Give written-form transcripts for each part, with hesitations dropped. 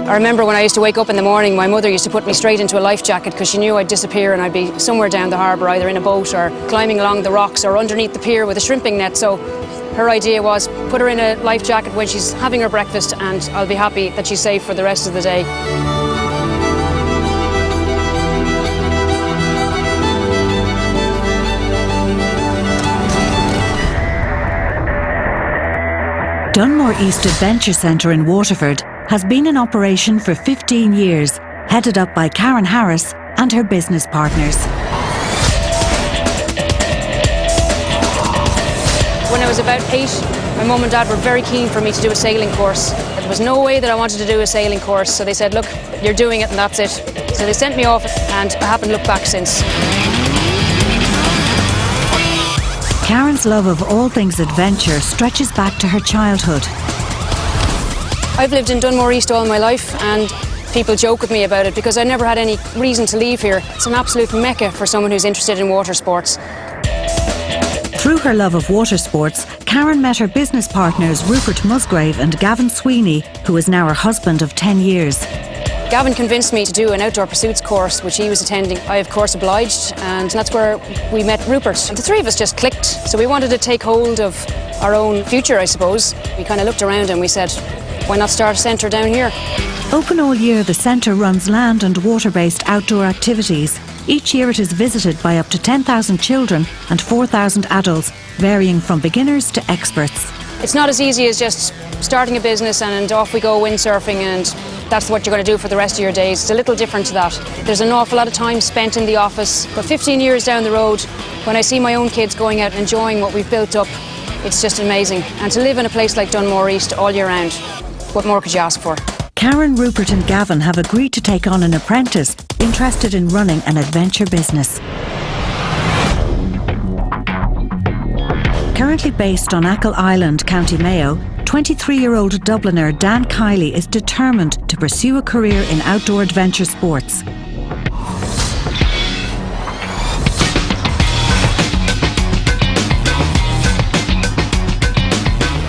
I remember when I used to wake up in the morning, my mother used to put me straight into a life jacket because she knew I'd disappear and I'd be somewhere down the harbour, either in a boat or climbing along the rocks or underneath the pier with a shrimping net. So her idea was put her in a life jacket when she's having her breakfast and I'll be happy that she's safe for the rest of the day. Dunmore East Adventure Centre in Waterford has been in operation for 15 years, headed up by Karen Harris and her business partners. When I was about 8, my mum and dad were very keen for me to do a sailing course. There was no way that I wanted to do a sailing course, so they said, look, you're doing it and that's it. So they sent me off and I haven't looked back since. Karen's love of all things adventure stretches back to her childhood. I've lived in Dunmore East all my life and people joke with me about it because I never had any reason to leave here. It's an absolute mecca for someone who's interested in water sports. Through her love of water sports, Karen met her business partners Rupert and Gavin Sweeney, who is now her husband of 10 years. Gavin convinced me to do an outdoor pursuits course which he was attending. I of course obliged and that's where we met Rupert. And the three of us just clicked, so we wanted to take hold of our own future, I suppose. We kind of looked around and we said, why not start a centre down here? Open all year, the centre runs land and water-based outdoor activities. Each year it is visited by up to 10,000 children and 4,000 adults, varying from beginners to experts. It's not as easy as just starting a business and off we go windsurfing and that's what you're going to do for the rest of your days. It's a little different to that. There's an awful lot of time spent in the office, but 15 years down the road, when I see my own kids going out and enjoying what we've built up, it's just amazing. And to live in a place like Dunmore East all year round, what more could you ask for? Karen, Rupert and Gavin have agreed to take on an apprentice interested in running an adventure business. Currently based on Achill Island, County Mayo, 23-year-old Dubliner Dan Kiley is determined to pursue a career in outdoor adventure sports.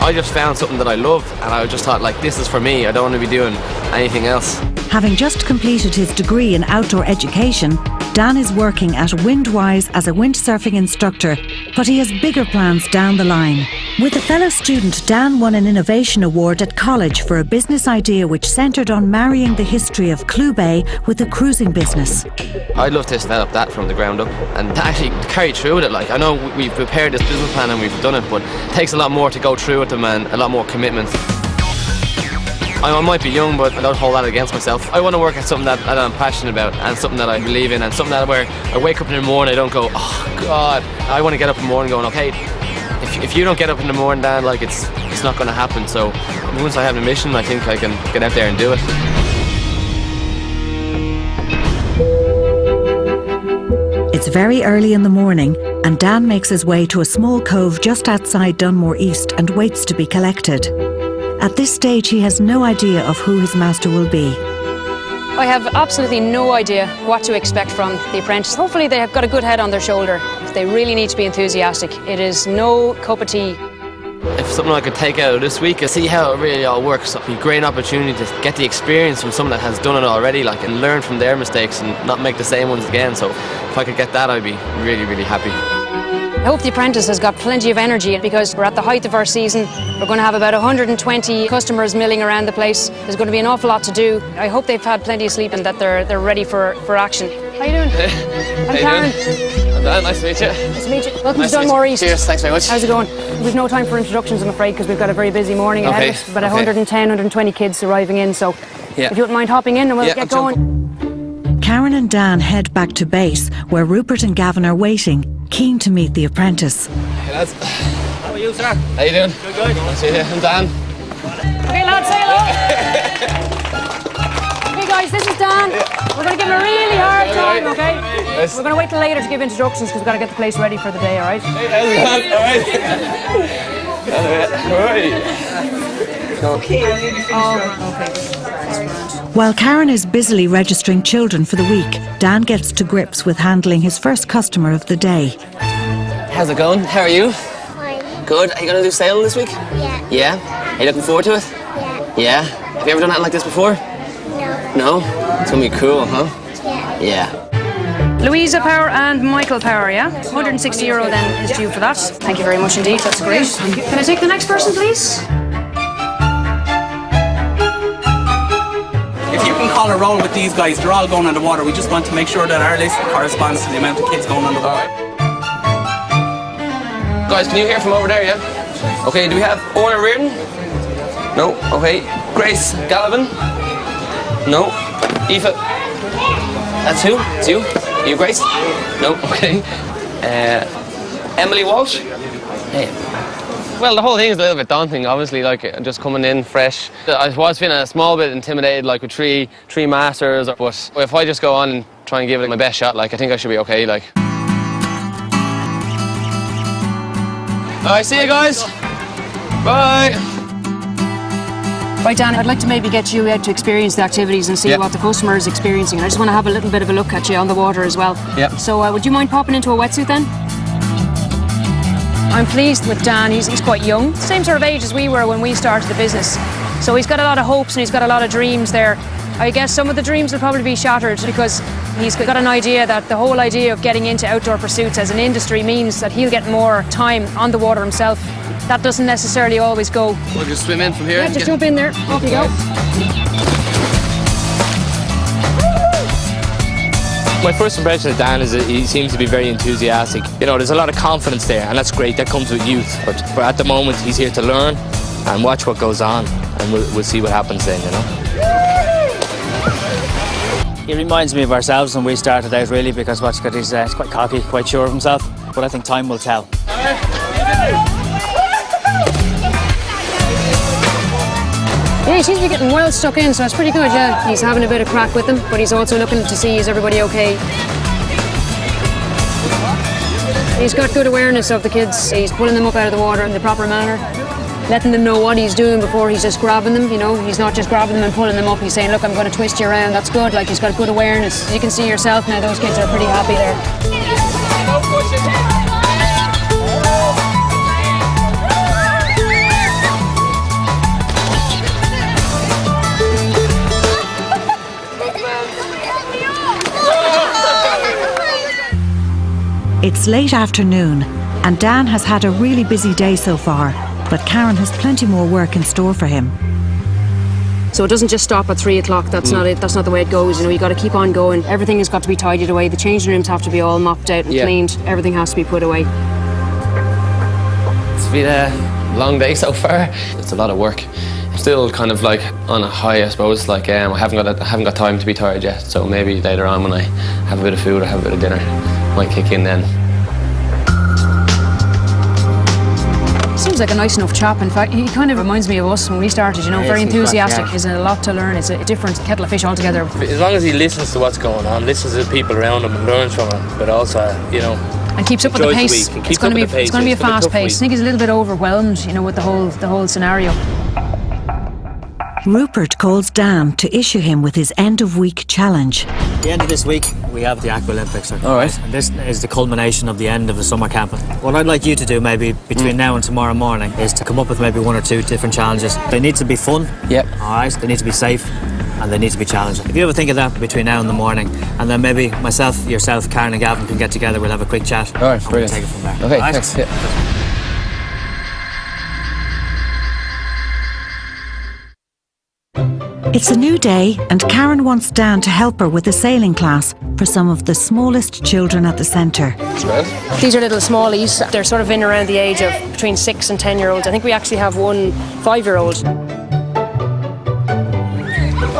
I just found something that I love and I just thought, like, this is for me. I don't want to be doing anything else. Having just completed his degree in outdoor education, Dan is working at Windwise as a windsurfing instructor, but he has bigger plans down the line. With a fellow student, Dan won an innovation award at college for a business idea which centred on marrying the history of Clew Bay with the cruising business. I'd love to develop that from the ground up and to actually carry through with it. Like, I know we've prepared this business plan and we've done it, but it takes a lot more to go through with them and a lot more commitment. I might be young, but I don't hold that against myself. I want to work at something that I'm passionate about and something that I believe in and something that where I wake up in the morning, I don't go, oh God. I want to get up in the morning going, okay, if you don't get up in the morning, Dan, like it's not going to happen. So once I have a mission, I think I can get out there and do it. It's very early in the morning and Dan makes his way to a small cove just outside Dunmore East and waits to be collected. At this stage, he has no idea of who his master will be. I have absolutely no idea what to expect from the apprentice. Hopefully they have got a good head on their shoulder. They really need to be enthusiastic. It is no cup of tea. If something I could take out of this week, I see how it really all works. It'd be a great opportunity to get the experience from someone that has done it already, like, and learn from their mistakes and not make the same ones again. So if I could get that, I'd be really, really happy. I hope the apprentice has got plenty of energy because we're at the height of our season. We're going to have about 120 customers milling around the place. There's going to be an awful lot to do. I hope they've had plenty of sleep and that they're ready for action. How you doing? I'm Karen. I'm Dan, nice to meet you. Nice to meet you. Welcome to Dunmore East. Cheers, thanks very much. How's it going? We've no time for introductions, I'm afraid, because we've got a very busy morning ahead of us. About 110, 120 kids arriving in, so if you wouldn't mind hopping in and we'll get going. Karen and Dan head back to base, where Rupert and Gavin are waiting, keen to meet the apprentice. Hey lads. How are you, sir? How you doing? Good. Nice to meet you. I'm Dan. Okay lads, say hello. Hey guys, this is Dan. We're going to give him a really hard time, okay? Yes. We're going to wait till later to give introductions because we've got to get the place ready for the day, alright? While Karen is busily registering children for the week, Dan gets to grips with handling his first customer of the day. How's it going? How are you? Fine. Good. Are you going to do sailing this week? Yeah. Yeah? Are you looking forward to it? Yeah. Yeah? Have you ever done anything like this before? No? It's gonna be cool, huh? Yeah. Louisa Power and Michael Power, yeah? €160 then is due for that. Thank you very much indeed, that's great. Can I take the next person, please? If you can call a roll with these guys, they're all going underwater. We just want to make sure that our list corresponds to the amount of kids going underwater. Guys, can you hear from over there, yeah? Okay, do we have Orla Reardon? No, okay. Grace Gallivan? No. Aoife? That's who? It's you? You, Grace? No, okay. Emily Walsh? Hey. Well, the whole thing is a little bit daunting, obviously, like just coming in fresh. I was feeling a small bit intimidated, like with three masters, but if I just go on and try and give it my best shot, like I think I should be okay, like. All right, see you guys. Bye. Right, Dan, I'd like to maybe get you out to experience the activities and see what the customer is experiencing. I just want to have a little bit of a look at you on the water as well. Yeah. So would you mind popping into a wetsuit then? I'm pleased with Dan. He's quite young, same sort of age as we were when we started the business. So he's got a lot of hopes and he's got a lot of dreams there. I guess some of the dreams will probably be shattered because he's got an idea that the whole idea of getting into outdoor pursuits as an industry means that he'll get more time on the water himself. That doesn't necessarily always go. We'll just swim in from here. Yeah, just jump in there. Off you go. My first impression of Dan is that he seems to be very enthusiastic. You know, there's a lot of confidence there, and that's great. That comes with youth. But at the moment, he's here to learn and watch what goes on, and we'll see what happens then, you know. He reminds me of ourselves when we started out, really, because he's quite cocky, quite sure of himself. But I think time will tell. Yeah, he seems to be getting well stuck in, so it's pretty good, yeah. He's having a bit of crack with them, but he's also looking to see is everybody okay. He's got good awareness of the kids. He's pulling them up out of the water in the proper manner, letting them know what he's doing before he's just grabbing them, you know. He's not just grabbing them and pulling them up. He's saying, look, I'm going to twist you around. That's good. Like, he's got good awareness. You can see yourself now, those kids are pretty happy there. It's late afternoon, and Dan has had a really busy day so far, but Karen has plenty more work in store for him. So it doesn't just stop at 3 o'clock. That's not it. That's not the way it goes. You know, you got to keep on going. Everything has got to be tidied away. The changing rooms have to be all mopped out and cleaned. Everything has to be put away. It's been a long day so far. It's a lot of work. I'm still kind of like on a high, I suppose. Like I haven't got time to be tired yet. So maybe later on when I have a bit of food or have a bit of dinner, might kick in then. Seems like a nice enough chap. In fact, he kind of reminds me of us when we started, you know, very enthusiastic. There's a lot to learn. It's a different kettle of fish altogether. As long as he listens to what's going on, listens to the people around him and learns from it, but also, you know, and keeps up with the pace. It's going to be a fast pace. I think he's a little bit overwhelmed, you know, with the whole scenario. Rupert calls Dan to issue him with his end-of-week challenge. At the end of this week, we have the Aqua Olympics. All right. And this is the culmination of the end of the summer camping. What I'd like you to do maybe between now and tomorrow morning is to come up with maybe 1 or 2 different challenges. They need to be fun. Yep. All right. They need to be safe. And they need to be challenging. If you ever think of that between now and the morning, and then maybe myself, yourself, Karen and Gavin can get together, we'll have a quick chat. All right, brilliant. We'll take it from there. Okay, all right? thanks. Yeah. It's a new day, and Karen wants Dan to help her with a sailing class for some of the smallest children at the centre. These are little smallies. They're sort of in around the age of between 6 and 10-year-olds. I think we actually have one 5-year-old.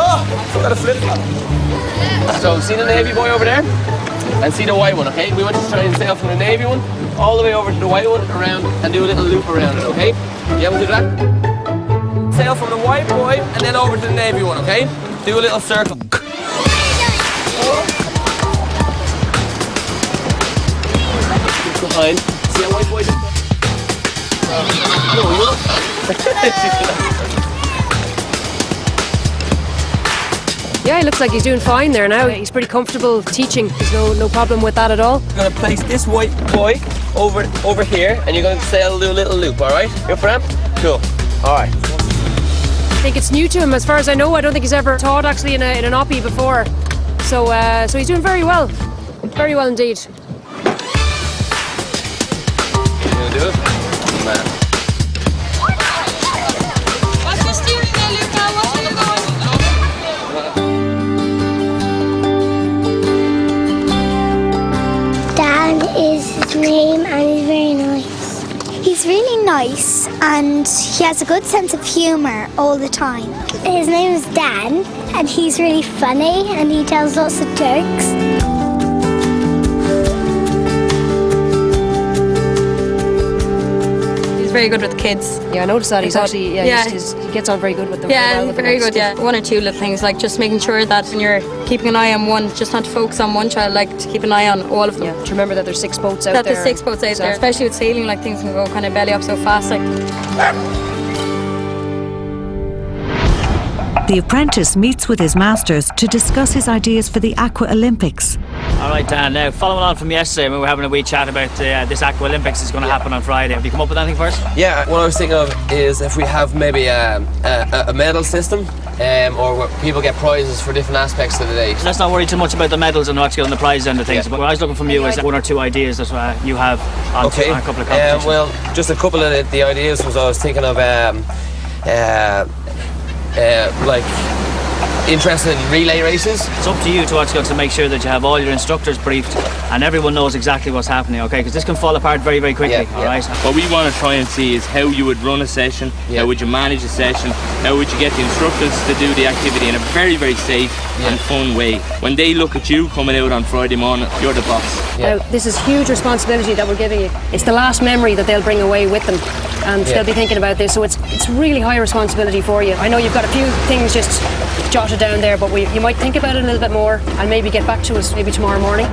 Oh, got a flip. So see the navy boy over there? And see the white one, okay? We want to try and sail from the navy one all the way over to the white one, around, and do a little loop around it, okay? You able to do that? Sail from the white boy and then over to the navy one, okay? Do a little circle. Behind. See how white boy did? No, you will. Yeah, he looks like he's doing fine there now. He's pretty comfortable teaching. There's no problem with that at all. You're gonna place this white boy over here, and you're gonna sail, do a little loop. All right? You up for that? Cool. All right. think it's new to him. As far as I know, I don't think he's ever taught actually in an oppie before. So he's doing very well. Very well indeed. You gonna do it? Man. Watch the steering there, Luca. Watch where you're going. Dan is his name and he's very nice. He's really nice and he has a good sense of humour all the time. His name is Dan and he's really funny and he tells lots of jokes. He's very good with kids. Yeah, I noticed that. He's actually, he gets on very good with them. Yeah, very good, yeah. One or two little things, like just making sure that when you're keeping an eye on one, just not to focus on one child, like to keep an eye on all of them. Yeah, to remember that there's 6 boats out there. That there's 6 boats out there, especially with sailing, like things can go kind of belly up so fast. Like. The apprentice meets with his masters to discuss his ideas for the Aqua Olympics. All right, Dan, now following on from yesterday, we were having a wee chat about this Aqua Olympics that's going to happen on Friday. Have you come up with anything first? Yeah, what I was thinking of is if we have maybe a medal system, or where people get prizes for different aspects of the day. Let's not worry too much about the medals and what's getting the prize end of things. Yeah. But what I was looking from you is 1 or 2 ideas that you have on, on a couple of competitions. Well, just a couple of the ideas was I was thinking of like interested in relay races. It's up to you to make sure that you have all your instructors briefed and everyone knows exactly what's happening, okay? Because this can fall apart very, very quickly, all right? What we want to try and see is how you would run a session, how would you manage a session, how would you get the instructors to do the activity in a very, very safe and fun way. When they look at you coming out on Friday morning, you're the boss. Now, this is huge responsibility that we're giving you. It's the last memory that they'll bring away with them, and they'll be thinking about this, so it's really high responsibility for you. I know you've got a few things just jotted down there, but you might think about it a little bit more and maybe get back to us maybe tomorrow morning.